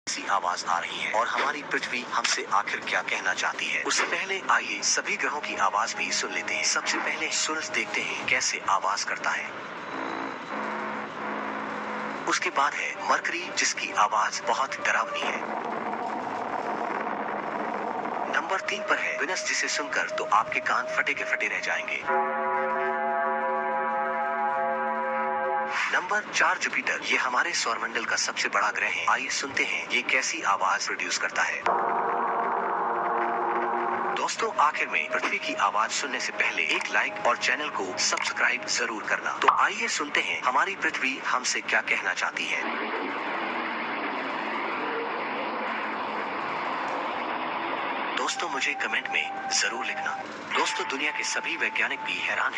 सी आवाज आ रही है और हमारी पृथ्वी हमसे आखिर क्या कहना चाहती है। उससे पहले आइए सभी ग्रहों की आवाज भी सुन लेते हैं। सबसे पहले सूरज देखते हैं कैसे आवाज करता है। उसके बाद है मरकरी, जिसकी आवाज बहुत डरावनी है। नंबर 3 पर है विनस, जिसे सुनकर तो आपके कान फटे के फटे रह जाएंगे। नंबर 4 जुपिटर, ये हमारे सौरमंडल का सबसे बड़ा ग्रह है। आइए सुनते हैं ये कैसी आवाज प्रोड्यूस करता है। दोस्तों, आखिर में पृथ्वी की आवाज सुनने से पहले एक लाइक और चैनल को सब्सक्राइब जरूर करना। तो आइए सुनते हैं हमारी पृथ्वी हमसे क्या कहना चाहती है। दोस्तों, मुझे कमेंट में जरूर लिखना। दोस्तों, दुनिया के सभी वैज्ञानिक भी हैरान हैं।